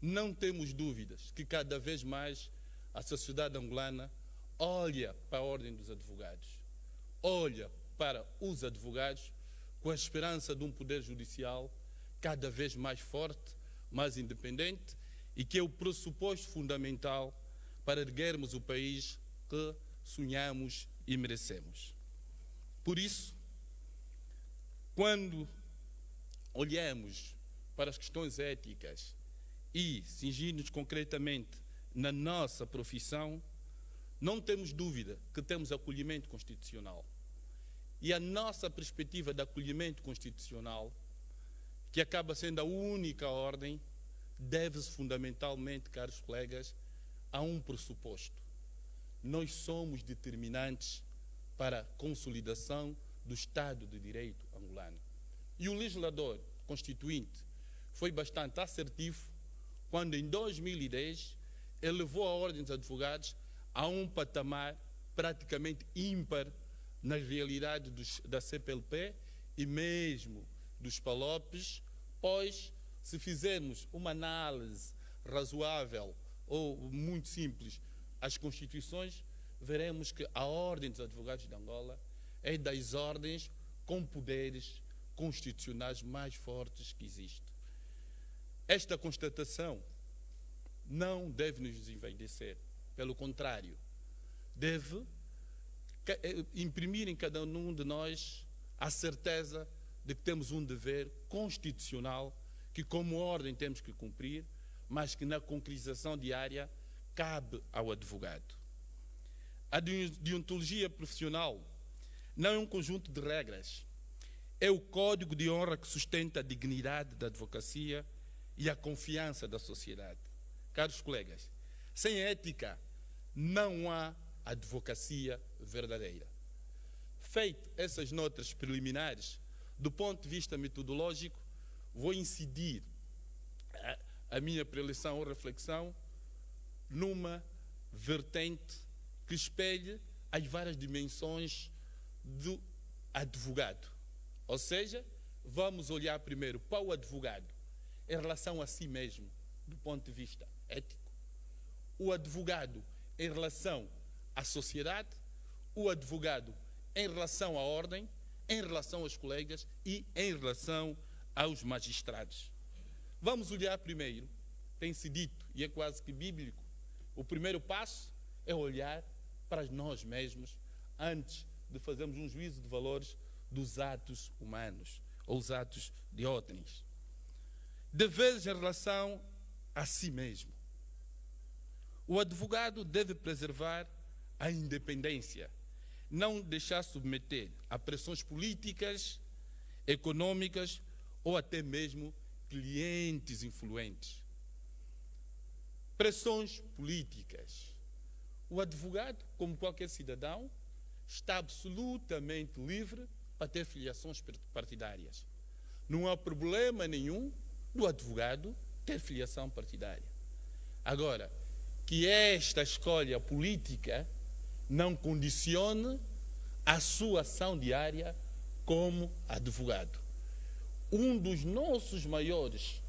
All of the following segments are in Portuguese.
não temos dúvidas que cada vez mais a sociedade angolana olha para a Ordem dos Advogados, olha para os advogados com a esperança de um poder judicial cada vez mais forte, mais independente e que é o pressuposto fundamental para erguermos o país que sonhamos e merecemos. Por isso, quando olhamos para as questões éticas e cingir-nos concretamente na nossa profissão, não temos dúvida que temos acolhimento constitucional. E a nossa perspectiva de acolhimento constitucional, que acaba sendo a única ordem, deve-se fundamentalmente, caros colegas, a um pressuposto. Nós somos determinantes para a consolidação do Estado de Direito angolano. E o legislador constituinte foi bastante assertivo quando, em 2010, ele levou a Ordem dos Advogados a um patamar praticamente ímpar na realidade da CPLP e mesmo dos PALOPes, pois, se fizermos uma análise razoável ou muito simples às constituições, veremos que a Ordem dos Advogados de Angola é das ordens com poderes constitucionais mais fortes que existem. Esta constatação não deve nos desenvaidecer, pelo contrário, deve imprimir em cada um de nós a certeza de que temos um dever constitucional que, como ordem, temos que cumprir, mas que na concretização diária cabe ao advogado. A deontologia profissional não é um conjunto de regras, é o código de honra que sustenta a dignidade da advocacia e a confiança da sociedade. Caros colegas, sem ética não há advocacia verdadeira. Feito essas notas preliminares, do ponto de vista metodológico, vou incidir a minha preleção ou reflexão numa vertente que espelhe as várias dimensões do advogado. Ou seja, vamos olhar primeiro para o advogado em relação a si mesmo, do ponto de vista ético. O advogado em relação à sociedade, o advogado em relação à ordem, em relação aos colegas e em relação aos magistrados. Vamos olhar primeiro, tem-se dito, e é quase que bíblico, o primeiro passo é olhar para nós mesmos antes de fazermos um juízo de valores dos atos humanos ou os atos de outrens. Deveres em relação a si mesmo. O advogado deve preservar a independência, não deixar submeter a pressões políticas, econômicas ou até mesmo clientes influentes. Pressões políticas. O advogado, como qualquer cidadão, está absolutamente livre para ter filiações partidárias. Não há problema nenhum do advogado ter filiação partidária. Agora, que esta escolha política não condicione a sua ação diária como advogado. Um dos nossos maiores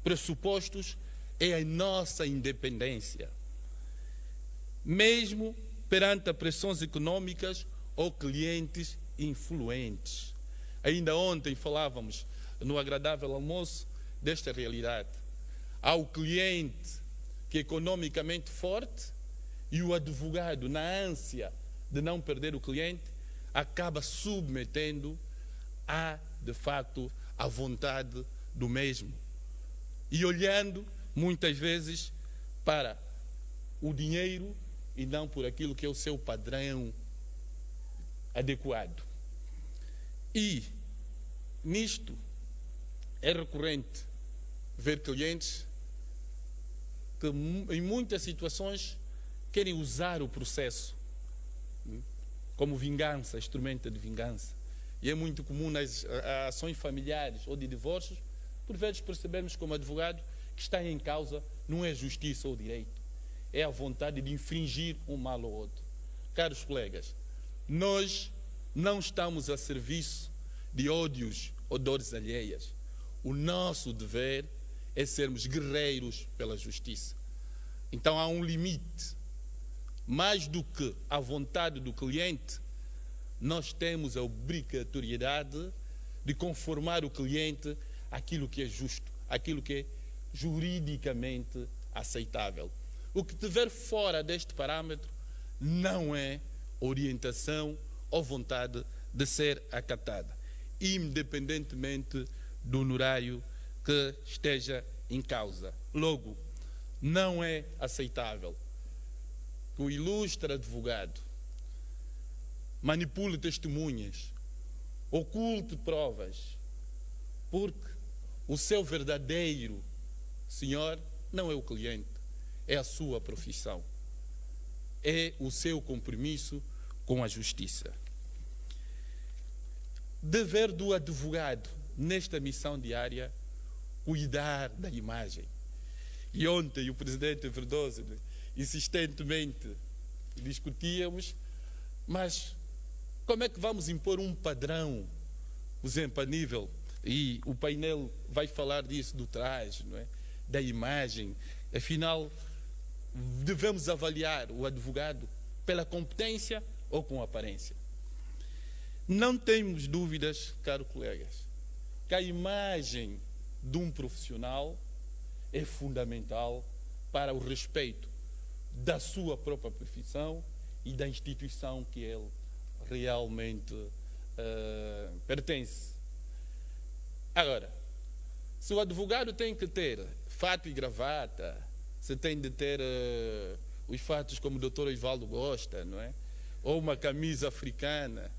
pressupostos é a nossa independência, mesmo perante pressões econômicas ou clientes influentes. Ainda ontem falávamos no agradável almoço desta realidade. Há o cliente que é economicamente forte e o advogado, na ânsia de não perder o cliente, acaba submetendo de facto, à vontade do mesmo. E olhando, muitas vezes, para o dinheiro e não por aquilo que é o seu padrão adequado. E, nisto, é recorrente ver clientes que, em muitas situações, querem usar o processo como vingança, instrumento de vingança. E é muito comum nas ações familiares ou de divórcios, por vezes percebemos como advogado que está em causa não é justiça ou direito, é a vontade de infringir um mal ao outro. Caros colegas, nós não estamos a serviço de ódios ou dores alheias. O nosso dever é sermos guerreiros pela justiça. Então há um limite. Mais do que a vontade do cliente, nós temos a obrigatoriedade de conformar o cliente àquilo que é justo, àquilo que é juridicamente aceitável. O que estiver fora deste parâmetro não é orientação ou vontade de ser acatada, independentemente do honorário que esteja em causa. Logo, não é aceitável que o ilustre advogado manipule testemunhas, oculte provas, porque o seu verdadeiro senhor não é o cliente, é a sua profissão, é o seu compromisso com a justiça. Dever do advogado nesta missão diária, cuidar da imagem. E ontem o presidente Verdoso, insistentemente discutíamos, mas como é que vamos impor um padrão, por exemplo, a nível, e o painel vai falar disso, do traje, não é? Da imagem. Afinal, devemos avaliar o advogado pela competência ou com aparência. Não temos dúvidas, caros colegas, que a imagem de um profissional é fundamental para o respeito da sua própria profissão e da instituição que ele realmente pertence. Agora, se o advogado tem que ter fato e gravata, se tem de ter os fatos como o doutor Osvaldo gosta, não é? Ou uma camisa africana,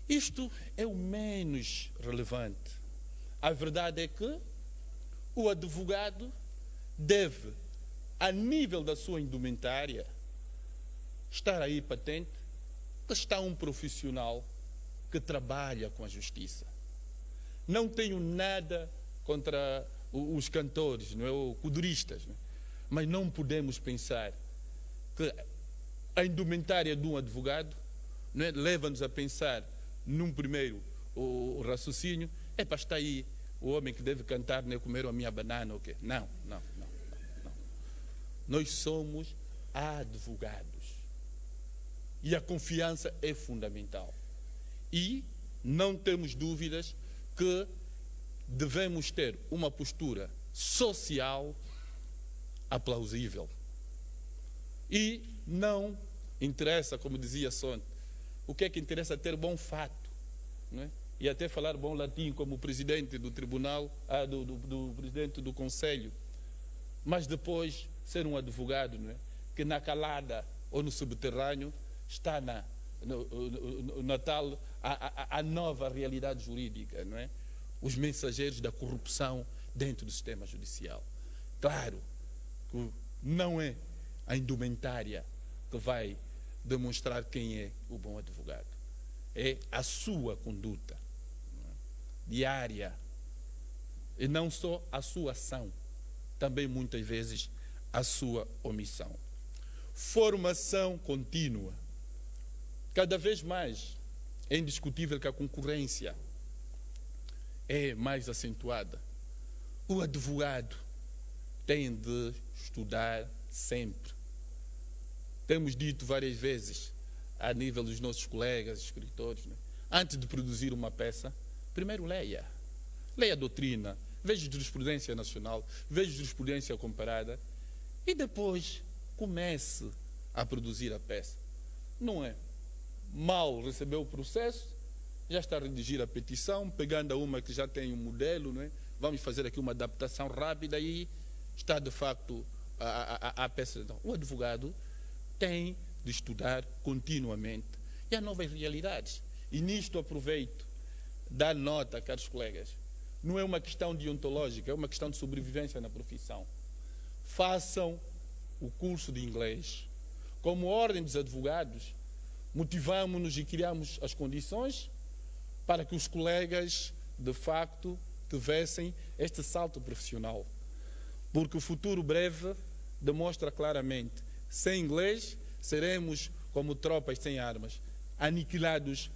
isto é o menos relevante. A verdade é que o advogado deve, a nível da sua indumentária, estar aí patente que está um profissional que trabalha com a justiça. Não tenho nada contra os cantores, não é? Ou coduristas, não é? Mas não podemos pensar que a indumentária de um advogado, não é? Leva-nos a pensar num primeiro o raciocínio, é para estar aí o homem que deve cantar, nem comer a minha banana, ou quê? Não. Nós somos advogados. E a confiança é fundamental. E não temos dúvidas que devemos ter uma postura social aplausível. E não interessa, como dizia Sonte, o que é que interessa? Ter bom fato, não é? E até falar bom latim, como o presidente do tribunal, do presidente do conselho, mas depois ser um advogado, não é? Que na calada ou no subterrâneo está na tal a nova realidade jurídica, não é? Os mensageiros da corrupção dentro do sistema judicial. Claro que não é a indumentária que vai demonstrar quem é o bom advogado. É a sua conduta diária, e não só a sua ação, também muitas vezes a sua omissão. Formação contínua. Cada vez mais é indiscutível que a concorrência é mais acentuada. O advogado tem de estudar sempre. Temos dito várias vezes, a nível dos nossos colegas, escritores, né? Antes de produzir uma peça, primeiro leia. Leia a doutrina, veja a jurisprudência nacional, veja a jurisprudência comparada e depois comece a produzir a peça. Não é mal receber o processo, já está a redigir a petição, pegando a uma que já tem um modelo, não é? Vamos fazer aqui uma adaptação rápida e está de facto a peça. Então, o advogado tem de estudar continuamente e há novas realidades. E nisto aproveito, dar nota, caros colegas, não é uma questão deontológica, é uma questão de sobrevivência na profissão. Façam o curso de inglês. Como ordem dos advogados, motivamos-nos e criamos as condições para que os colegas, de facto, tivessem este salto profissional. Porque o futuro breve demonstra claramente, sem inglês, seremos como tropas sem armas, aniquilados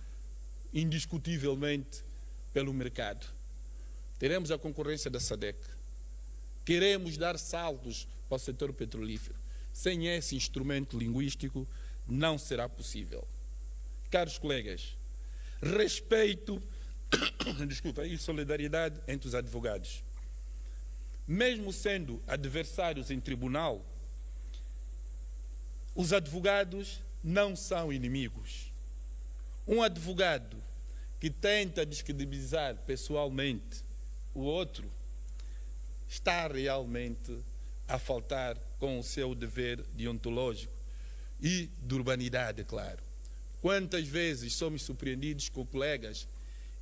indiscutivelmente pelo mercado. Teremos a concorrência da SADC, queremos dar saltos para o setor petrolífero. Sem esse instrumento linguístico, não será possível. Caros colegas, respeito e solidariedade entre os advogados. Mesmo sendo adversários em tribunal, os advogados não são inimigos. Um advogado que tenta descredibilizar pessoalmente o outro está realmente a faltar com o seu dever deontológico e de urbanidade, claro. Quantas vezes somos surpreendidos com colegas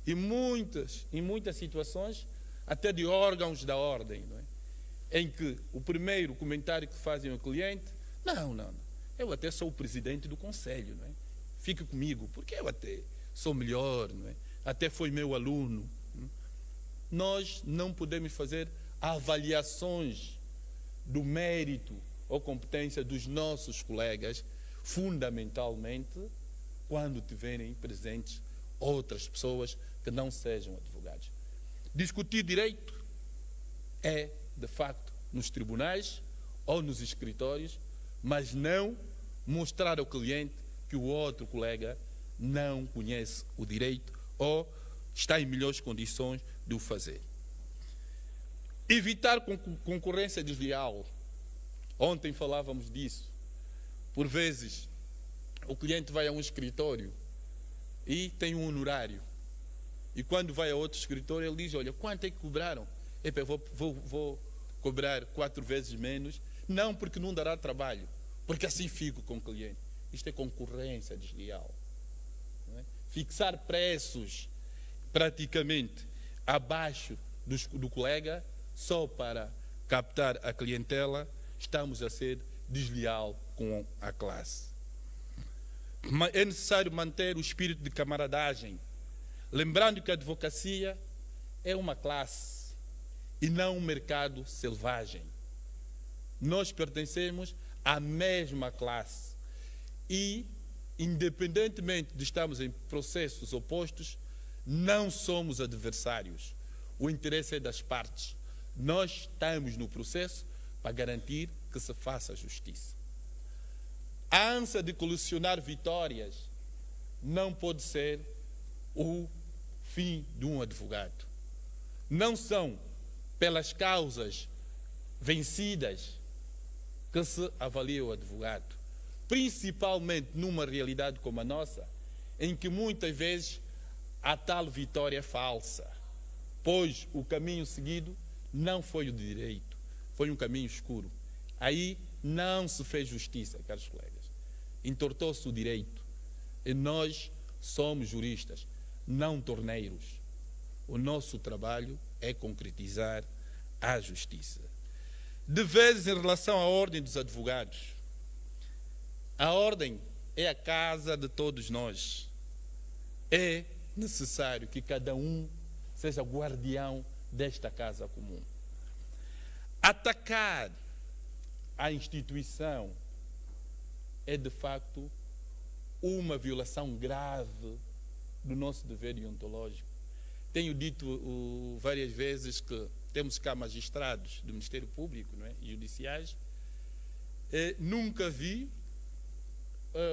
em muitas situações, até de órgãos da ordem, não é? Em que o primeiro comentário que fazem ao cliente, não, eu até sou o presidente do conselho, não é? Fique comigo, porque eu até sou melhor, não é? Até foi meu aluno. Não é? Nós não podemos fazer avaliações do mérito ou competência dos nossos colegas, fundamentalmente, quando tiverem presentes outras pessoas que não sejam advogados. Discutir direito é, de facto, nos tribunais ou nos escritórios, mas não mostrar ao cliente que o outro colega não conhece o direito ou está em melhores condições de o fazer. Evitar concorrência desleal. Ontem falávamos disso. Por vezes, o cliente vai a um escritório e tem um honorário. E quando vai a outro escritório, ele diz, olha, quanto é que cobraram? Epa, vou cobrar 4 vezes menos. Não, porque não dará trabalho. Porque assim fico com o cliente. Isto é concorrência desleal. Não é? Fixar preços praticamente abaixo do colega só para captar a clientela, estamos a ser desleal com a classe. É necessário manter o espírito de camaradagem, lembrando que a advocacia é uma classe e não um mercado selvagem. Nós pertencemos à mesma classe e, independentemente de estarmos em processos opostos, não somos adversários. O interesse é das partes. Nós estamos no processo para garantir que se faça justiça. A ânsia de colecionar vitórias não pode ser o fim de um advogado. Não são pelas causas vencidas que se avalia o advogado, principalmente numa realidade como a nossa, em que muitas vezes há tal vitória falsa, pois o caminho seguido não foi o de direito, foi um caminho escuro. Aí não se fez justiça, caros colegas. Entortou-se o direito. E nós somos juristas, não torneiros. O nosso trabalho é concretizar a justiça. Deveres em relação à ordem dos advogados. A ordem é a casa de todos nós. É necessário que cada um seja guardião desta casa comum. Atacar a instituição é, de facto, uma violação grave do nosso dever deontológico. Tenho dito várias vezes que temos cá magistrados do Ministério Público, não é? E judiciais. Nunca vi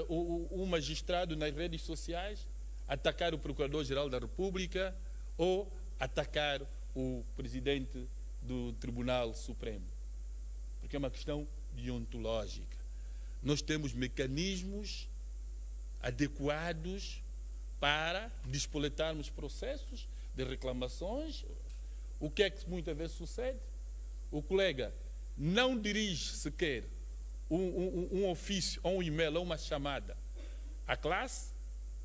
um magistrado nas redes sociais atacar o Procurador-Geral da República ou atacar o Presidente do Tribunal Supremo. Porque é uma questão deontológica. Nós temos mecanismos adequados para despoletarmos processos de reclamações. O que é que muitas vezes sucede? O colega não dirige sequer um ofício, ou um e-mail, ou uma chamada à classe,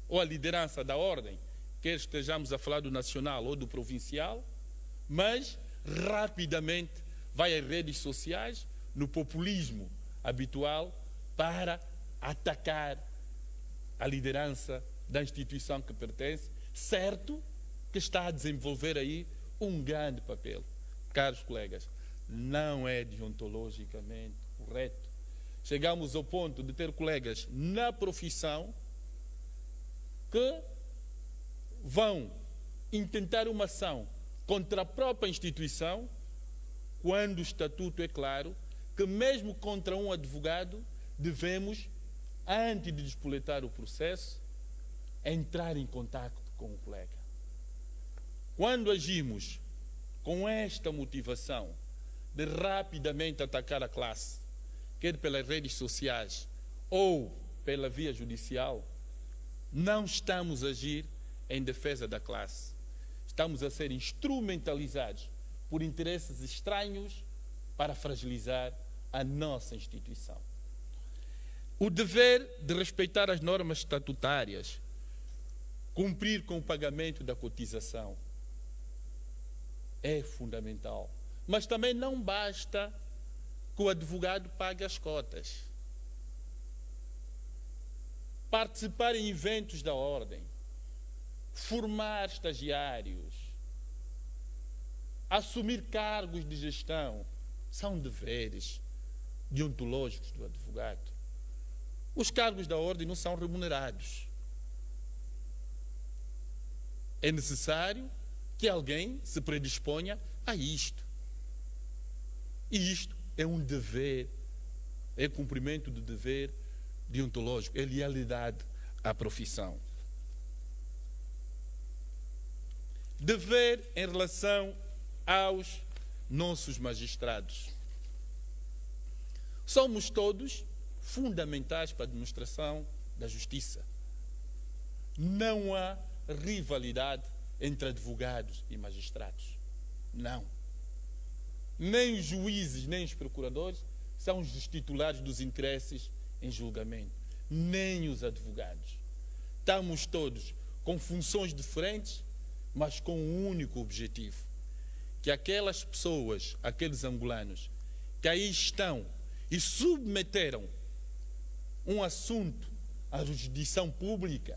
ou à liderança da ordem, quer estejamos a falar do nacional ou do provincial, mas rapidamente vai às redes sociais, no populismo habitual, para atacar a liderança da instituição que pertence, certo que está a desenvolver aí um grande papel. Caros colegas, não é deontologicamente correto. Chegamos ao ponto de ter colegas na profissão que vão intentar uma ação contra a própria instituição quando o estatuto é claro que mesmo contra um advogado devemos, antes de despoletar o processo, entrar em contato com o colega. Quando agimos com esta motivação de rapidamente atacar a classe, quer pelas redes sociais ou pela via judicial, não estamos a agir em defesa da classe. Estamos a ser instrumentalizados por interesses estranhos para fragilizar a nossa instituição. O dever de respeitar as normas estatutárias, cumprir com o pagamento da cotização, é fundamental. Mas também não basta que o advogado pague as cotas. Participar em eventos da ordem, formar estagiários, assumir cargos de gestão, são deveres deontológicos do advogado. Os cargos da ordem não são remunerados. É necessário que alguém se predisponha a isto. E isto é um dever, é cumprimento do dever deontológico, é lealidade à profissão. Dever em relação aos nossos magistrados. Somos todos fundamentais para a administração da justiça. Não há rivalidade entre advogados e magistrados. Não. Nem os juízes, nem os procuradores são os titulares dos interesses em julgamento. Nem os advogados. Estamos todos com funções diferentes, mas com um único objetivo. Que aquelas pessoas, aqueles angolanos, que aí estão e submeteram um assunto à jurisdição pública,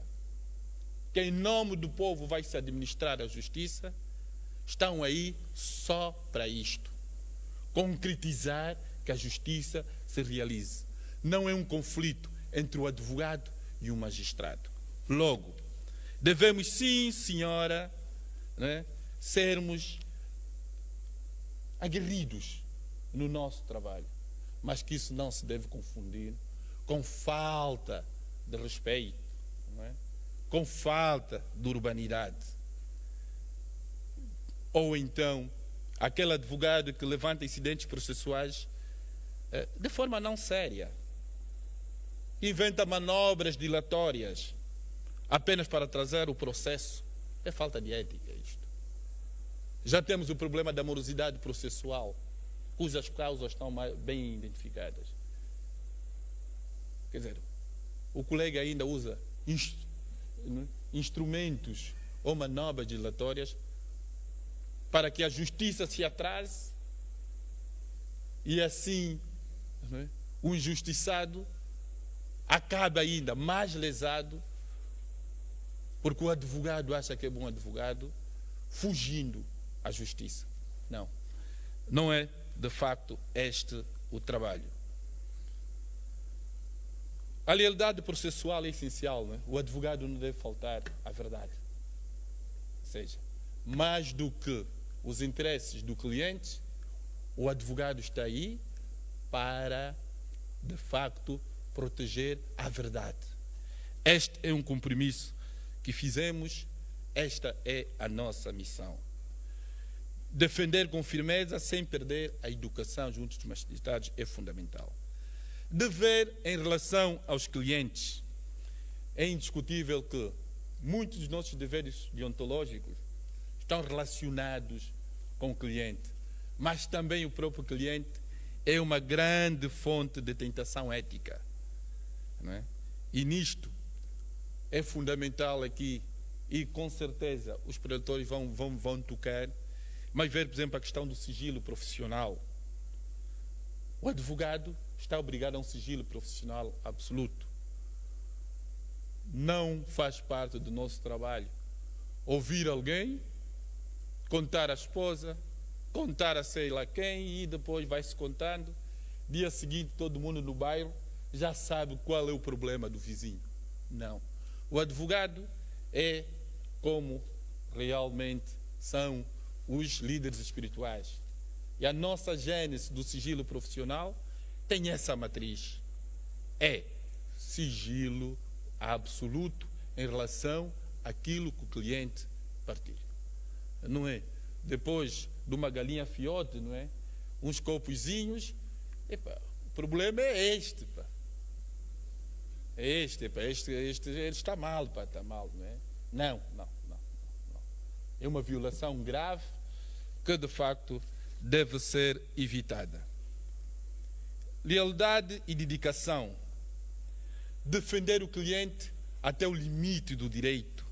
que em nome do povo vai se administrar a justiça, estão aí só para isto. Concretizar que a justiça se realize. Não é um conflito entre o advogado e o magistrado. Logo, devemos sim, senhora, sermos aguerridos no nosso trabalho, mas que isso não se deve confundir com falta de respeito, com falta de urbanidade. Ou então, aquele advogado que levanta incidentes processuais de forma não séria, inventa manobras dilatórias apenas para atrasar o processo. É falta de ética isto. Já temos o problema da morosidade processual, cujas causas estão bem identificadas. Quer dizer, o colega ainda usa instrumentos ou manobras dilatórias para que a justiça se atrase e assim o injustiçado acabe ainda mais lesado porque o advogado acha que é bom advogado, fugindo à justiça. Não. Não é, de facto, este o trabalho. A lealdade processual é essencial, não é? O advogado não deve faltar à verdade. Ou seja, mais do que os interesses do cliente, o advogado está aí para, de facto, proteger a verdade. Este é um compromisso que fizemos, esta é a nossa missão. Defender com firmeza, sem perder a educação junto dos magistrados, é fundamental. Dever em relação aos clientes. É indiscutível que muitos dos nossos deveres deontológicos estão relacionados com o cliente, mas também o próprio cliente é uma grande fonte de tentação ética. Não é? E nisto é fundamental aqui, e com certeza os preletores vão tocar, mas ver, por exemplo, a questão do sigilo profissional. O advogado está obrigado a um sigilo profissional absoluto. Não faz parte do nosso trabalho ouvir alguém, contar à esposa, contar a sei lá quem, e depois vai-se contando. Dia seguinte, todo mundo no bairro já sabe qual é o problema do vizinho. Não. O advogado é como realmente são os líderes espirituais. E a nossa gênese do sigilo profissional tem essa matriz. É sigilo absoluto em relação àquilo que o cliente partilha. Não é? Depois de uma galinha fiote, não é? Uns copozinhos, o problema é este, pá. É este está mal, pá, está mal, não é? Não. É uma violação grave que, de facto, deve ser evitada. Lealdade e dedicação. Defender o cliente até o limite do direito,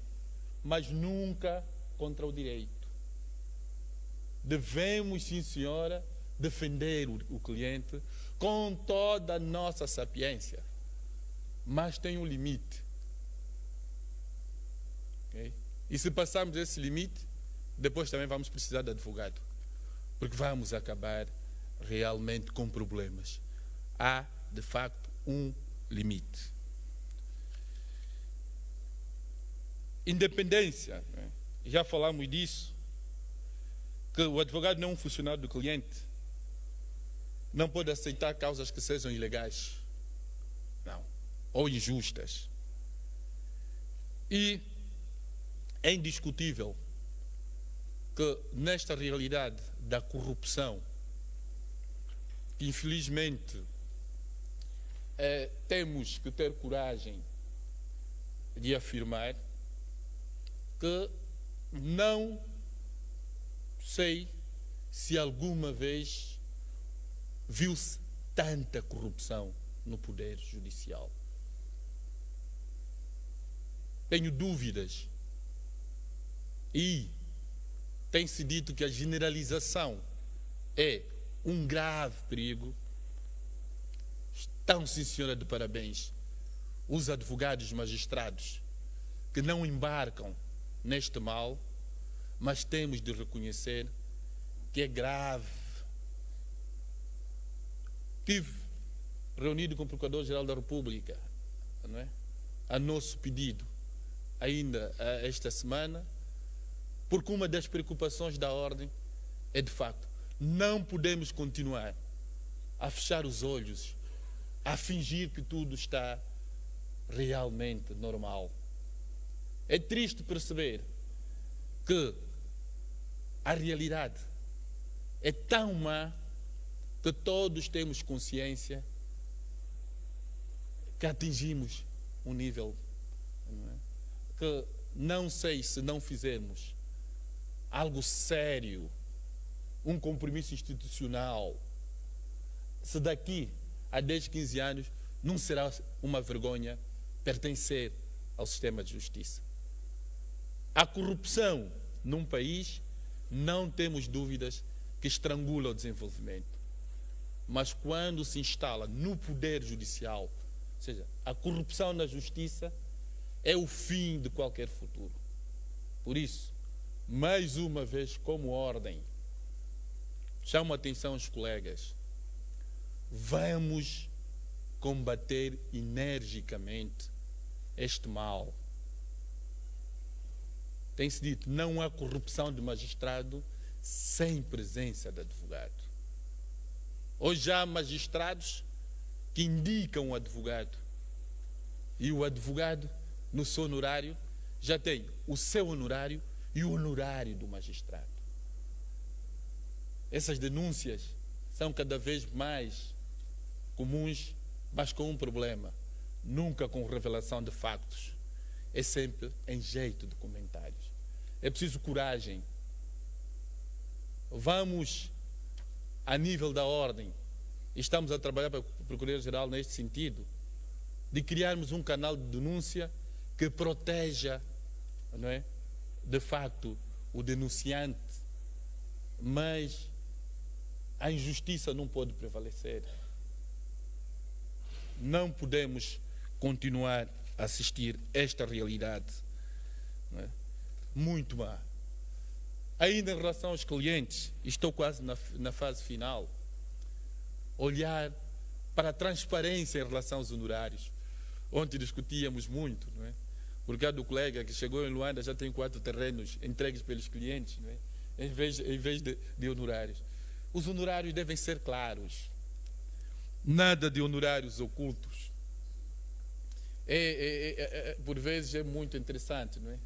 mas nunca contra o direito. Devemos, sim senhora, defender o cliente com toda a nossa sapiência, mas tem um limite. Okay? E se passarmos esse limite, depois também vamos precisar de advogado, porque vamos acabar realmente com problemas. Há, de facto, um limite. Independência, né? Já falamos disso, que o advogado não é um funcionário do cliente, não pode aceitar causas que sejam ilegais, não, ou injustas. E é indiscutível que nesta realidade da corrupção, que infelizmente temos que ter coragem de afirmar que não sei se alguma vez viu-se tanta corrupção no poder judicial. Tenho dúvidas. E tem-se dito que a generalização é um grave perigo. Estão, sim senhora, de parabéns os advogados magistrados que não embarcam neste mal, mas temos de reconhecer que é grave. Estive reunido com o Procurador-Geral da República, não é? A nosso pedido, ainda esta semana, porque uma das preocupações da ordem é, de facto, não podemos continuar a fechar os olhos, a fingir que tudo está realmente normal. É triste perceber que a realidade é tão má que todos temos consciência que atingimos um nível, não é? Que não sei se não fizermos algo sério, um compromisso institucional, se daqui a 10, 15 anos não será uma vergonha pertencer ao sistema de justiça. A corrupção num país, não temos dúvidas que estrangula o desenvolvimento. Mas quando se instala no poder judicial, ou seja, a corrupção na justiça, é o fim de qualquer futuro. Por isso, mais uma vez, como ordem, chamo a atenção aos colegas, vamos combater energicamente este mal. Tem-se dito, não há corrupção de magistrado sem presença de advogado. Hoje há magistrados que indicam o advogado, e o advogado, no seu honorário, já tem o seu honorário e o honorário do magistrado. Essas denúncias são cada vez mais comuns, mas com um problema: nunca com revelação de factos, é sempre em jeito de comentários. É preciso coragem. Vamos, a nível da ordem, estamos a trabalhar para o Procurador-Geral neste sentido, de criarmos um canal de denúncia que proteja, não é, de facto, o denunciante, mas a injustiça não pode prevalecer. Não podemos continuar a assistir esta realidade, não é? Muito má. Ainda em relação aos clientes, estou quase na fase final, olhar para a transparência em relação aos honorários. Ontem discutíamos muito, não é? Porque há do colega que chegou em Luanda, já tem 4 terrenos entregues pelos clientes, não é? Em vez de honorários. Os honorários devem ser claros. Nada de honorários ocultos. Por vezes é muito interessante, não é?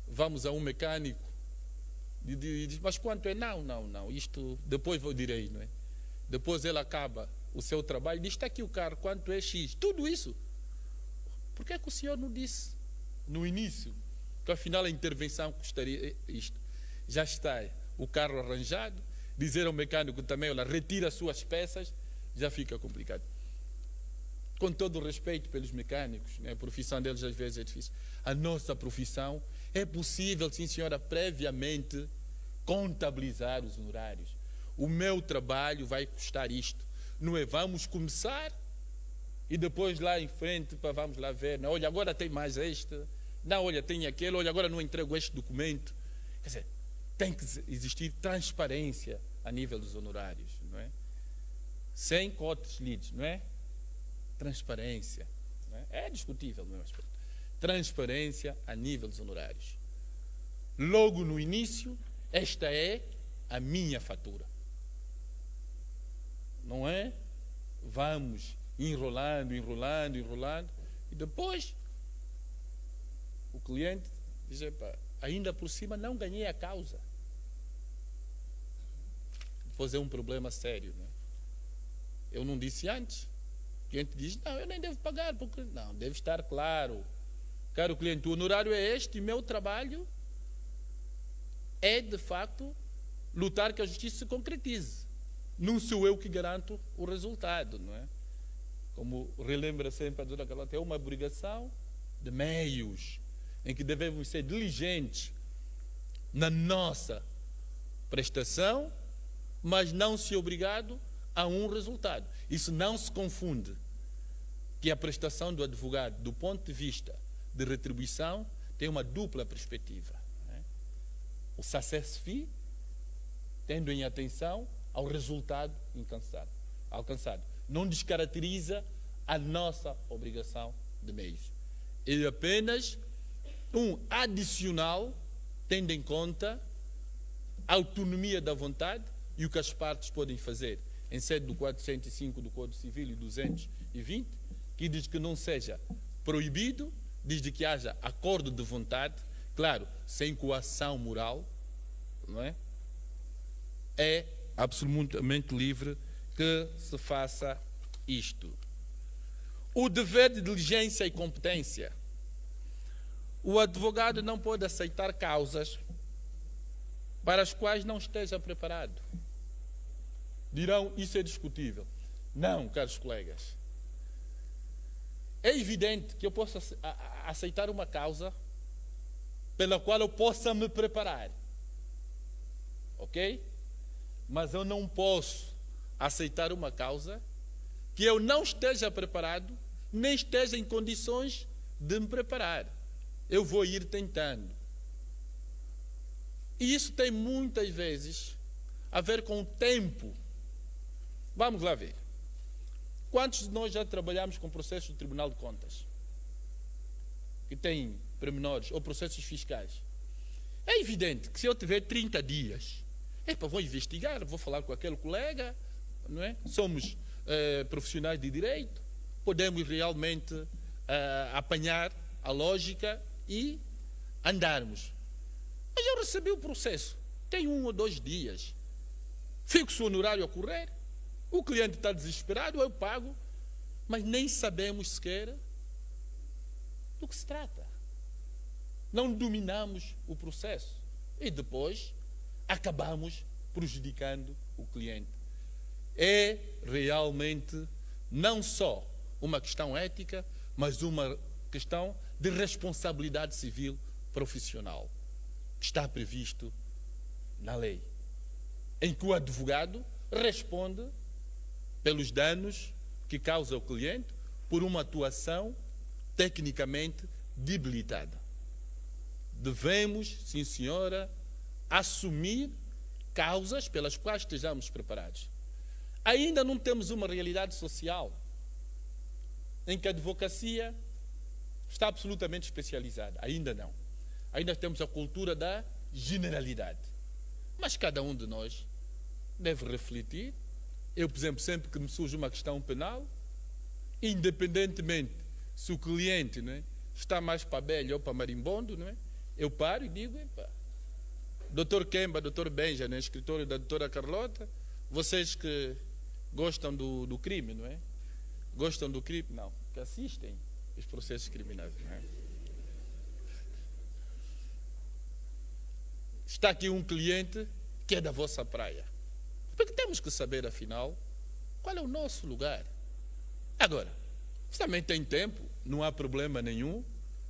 Vamos a um mecânico e diz, mas quanto é? Não, isto depois vou direi, não é? Depois ele acaba o seu trabalho e diz, está aqui o carro, quanto é X? Tudo isso. Por que é que o senhor não disse no início que afinal a intervenção custaria isto? Já está o carro arranjado, dizer ao mecânico também, olha, retira as suas peças, já fica complicado. Com todo o respeito pelos mecânicos, né? A profissão deles às vezes é difícil. A nossa profissão é possível, sim senhora, previamente contabilizar os honorários. O meu trabalho vai custar isto. Não é vamos começar e depois lá em frente vamos lá ver. Não, olha, agora tem mais este. Não, olha, tem aquele. Olha, agora não entrego este documento. Quer dizer, tem que existir transparência a nível dos honorários, não é? Sem cotes lidos, não é? Transparência. Não é? É discutível, não é? Transparência a nível dos honorários. Logo no início, esta é a minha fatura. Não é? Vamos enrolando, e depois o cliente diz, ainda por cima não ganhei a causa. Depois é um problema sério, não é? Eu não disse antes. O cliente diz, não, eu nem devo pagar, porque não, deve estar claro. Caro cliente, o honorário é este e meu trabalho é, de facto, lutar que a justiça se concretize. Não sou eu que garanto o resultado, não é? Como relembra sempre a doutora Carlota, é uma obrigação de meios em que devemos ser diligentes na nossa prestação, mas não ser obrigado a um resultado. Isso não se confunde que a prestação do advogado, do ponto de vista de retribuição, tem uma dupla perspectiva. Não é? O success fee, tendo em atenção ao resultado alcançado. Não descaracteriza a nossa obrigação de meios. É apenas um adicional, tendo em conta a autonomia da vontade e o que as partes podem fazer, em sede do 405 do Código Civil e 220, que diz que não seja proibido, diz de que haja acordo de vontade, claro, sem coação moral, não é? É absolutamente livre que se faça isto. O dever de diligência e competência. O advogado não pode aceitar causas para as quais não esteja preparado. Dirão, isso é discutível. Não, caros colegas. É evidente que eu posso aceitar uma causa pela qual eu possa me preparar. Ok? Mas eu não posso aceitar uma causa que eu não esteja preparado, nem esteja em condições de me preparar. Eu vou ir tentando. E isso tem muitas vezes a ver com o tempo. Vamos lá ver. Quantos de nós já trabalhamos com processos do Tribunal de Contas? Que têm pormenores, ou processos fiscais. É evidente que se eu tiver 30 dias, vou investigar, vou falar com aquele colega, não é? Somos profissionais de direito, podemos realmente apanhar a lógica e andarmos. Mas eu recebi o processo, tem 1 ou 2 dias, fixo o honorário a correr, o cliente está desesperado, eu pago, mas nem sabemos sequer do que se trata. Não dominamos o processo e depois acabamos prejudicando o cliente. É realmente não só uma questão ética, mas uma questão de responsabilidade civil profissional, que está previsto na lei, em que o advogado responde pelos danos que causa o cliente por uma atuação tecnicamente debilitada. Devemos, sim senhora, assumir causas pelas quais estejamos preparados. Ainda não temos uma realidade social em que a advocacia está absolutamente especializada. Ainda não. Ainda temos a cultura da generalidade. Mas cada um de nós deve refletir. Eu, por exemplo, sempre que me surge uma questão penal, independentemente se o cliente, não é, está mais para Belho ou para Marimbondo, não é, eu paro e digo, Dr. Kemba, Dr. Benja, no escritório da doutora Carlota, vocês que gostam do crime, não é? Gostam do crime? Não, que assistem os processos criminais, não é? Está aqui um cliente que é da vossa praia. Porque temos que saber, afinal, qual é o nosso lugar. Agora, você também tem tempo, não há problema nenhum,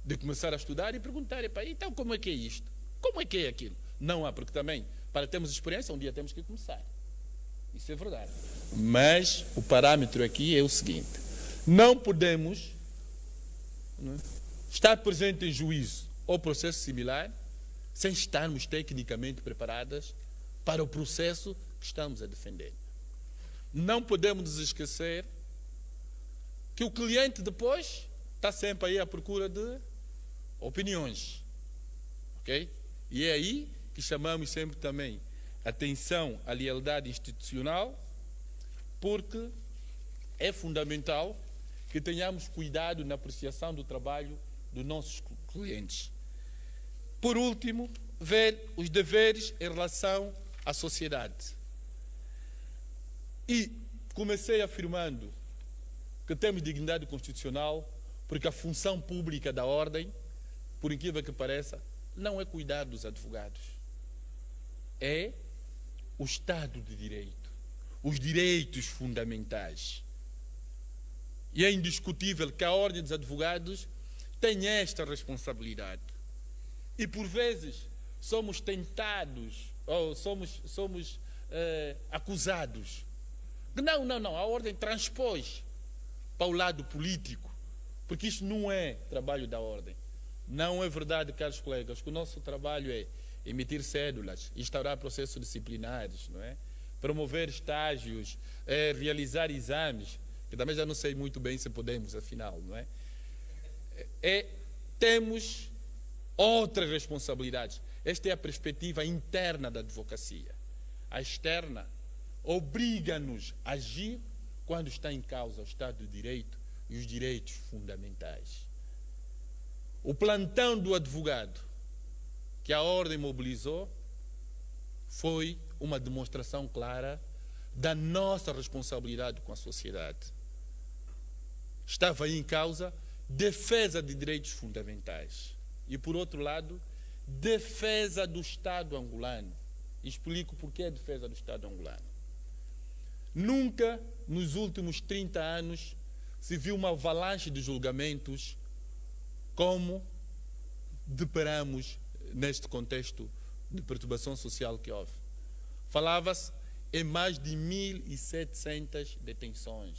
de começar a estudar e perguntar, então como é que é isto? Como é que é aquilo? Não há, porque também, para termos experiência, um dia temos que começar. Isso é verdade. Mas o parâmetro aqui é o seguinte: não podemos estar presente em juízo ou processo similar sem estarmos tecnicamente preparadas para o processo que estamos a defender. Não podemos nos esquecer que o cliente depois está sempre aí à procura de opiniões. Ok? E é aí que chamamos sempre também atenção à lealdade institucional, porque é fundamental que tenhamos cuidado na apreciação do trabalho dos nossos clientes. Por último, ver os deveres em relação à sociedade. E comecei afirmando que temos dignidade constitucional porque a função pública da ordem, por incrível que pareça, não é cuidar dos advogados. É o Estado de Direito, os direitos fundamentais. E é indiscutível que a Ordem dos Advogados tem esta responsabilidade. E por vezes somos tentados, ou somos acusados. Não, a Ordem transpôs para o lado político, porque isso não é trabalho da Ordem. Não é verdade, caros colegas, que o nosso trabalho é emitir cédulas, instaurar processos disciplinares, não é? Promover estágios, realizar exames, que também já não sei muito bem se podemos, afinal, não é? Temos outras responsabilidades. Esta é a perspectiva interna da advocacia. A externa obriga-nos a agir quando está em causa o Estado de Direito e os direitos fundamentais. O plantão do advogado que a Ordem mobilizou foi uma demonstração clara da nossa responsabilidade com a sociedade. Estava aí em causa defesa de direitos fundamentais e, por outro lado, defesa do Estado angolano. Explico por que a defesa do Estado angolano. Nunca, nos últimos 30 anos, se viu uma avalanche de julgamentos como deparamos neste contexto de perturbação social que houve. Falava-se em mais de 1.700 detenções.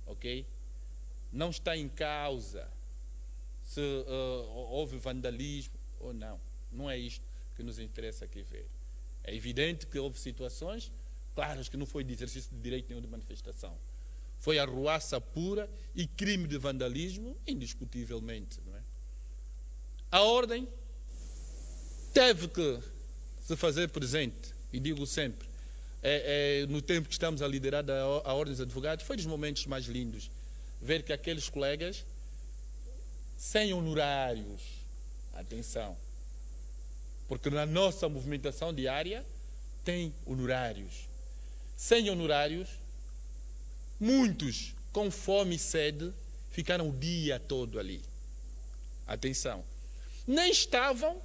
Ok? Não está em causa se houve vandalismo ou não. Não é isto que nos interessa aqui ver. É evidente que houve situações claras que não foi de exercício de direito nenhum de manifestação. Foi arruaça pura e crime de vandalismo, indiscutivelmente. Não é? A Ordem teve que se fazer presente, e digo sempre, no tempo que estamos a liderar a Ordem dos Advogados, foi dos momentos mais lindos, ver que aqueles colegas, sem honorários, atenção, porque na nossa movimentação diária tem honorários. Sem honorários, muitos com fome e sede ficaram o dia todo ali. Atenção. Nem estavam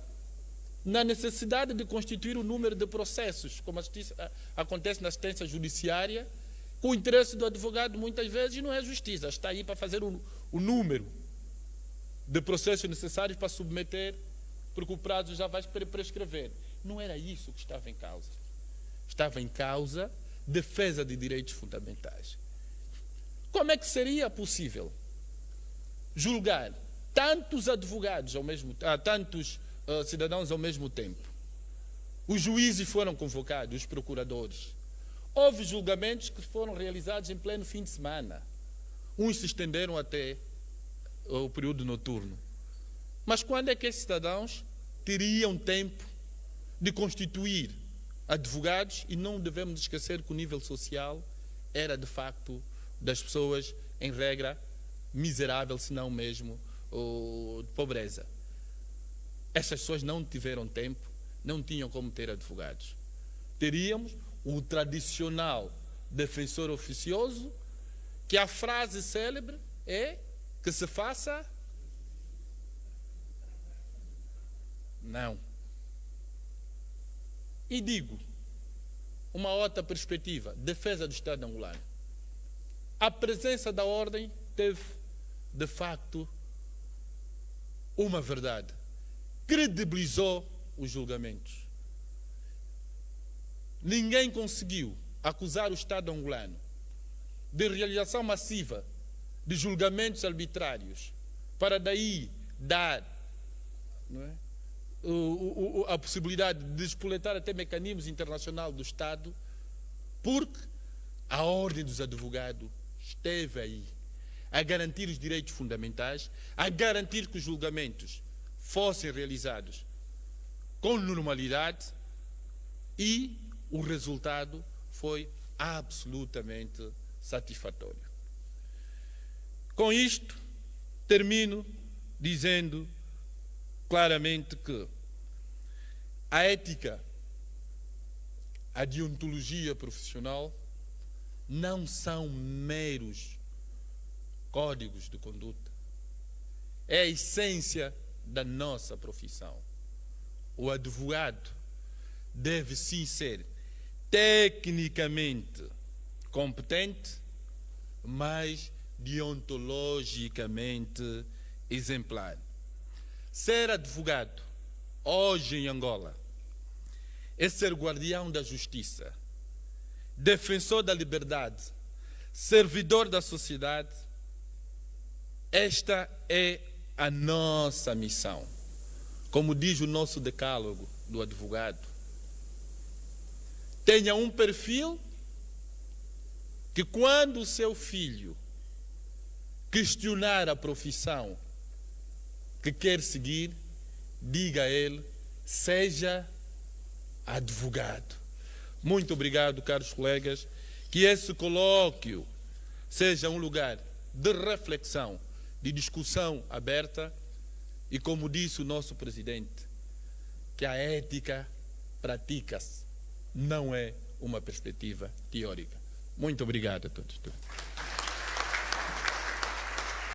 na necessidade de constituir o número de processos, como acontece na assistência judiciária, com o interesse do advogado muitas vezes não é justiça, está aí para fazer o número de processos necessários para submeter, porque o prazo já vai prescrever. Não era isso que estava em causa. Estava em causa defesa de direitos fundamentais. Como é que seria possível julgar tantos advogados ao mesmo tantos cidadãos ao mesmo tempo? Os juízes foram convocados, os procuradores. Houve julgamentos que foram realizados em pleno fim de semana. Uns se estenderam até o período noturno. Mas quando é que esses cidadãos teriam tempo de constituir advogados, e não devemos esquecer que o nível social era, de facto, das pessoas, em regra, miserável, se não mesmo de pobreza. Essas pessoas não tiveram tempo, não tinham como ter advogados. Teríamos o tradicional defensor oficioso, que a frase célebre é que se faça... Não. E digo, uma outra perspectiva, defesa do Estado angolano. A presença da ordem teve, de facto, uma verdade. Credibilizou os julgamentos. Ninguém conseguiu acusar o Estado angolano de realização massiva de julgamentos arbitrários para daí dar, não é, a possibilidade de despoletar até mecanismos internacionais do Estado, porque a ordem dos advogados esteve aí a garantir os direitos fundamentais, a garantir que os julgamentos fossem realizados com normalidade, e o resultado foi absolutamente satisfatório. Com isto, termino dizendo claramente que a ética, a deontologia profissional não são meros códigos de conduta. É a essência da nossa profissão. O advogado deve sim ser tecnicamente competente, mas deontologicamente exemplar. Ser advogado hoje em Angola é ser guardião da justiça, defensor da liberdade, servidor da sociedade. Esta é a nossa missão. Como diz o nosso decálogo do advogado, tenha um perfil que, quando o seu filho questionar a profissão que quer seguir, diga a ele: seja advogado. Muito obrigado, caros colegas. Que esse colóquio seja um lugar de reflexão, de discussão aberta, e, como disse o nosso presidente, que a ética pratica-se, não é uma perspectiva teórica. Muito obrigado a todos.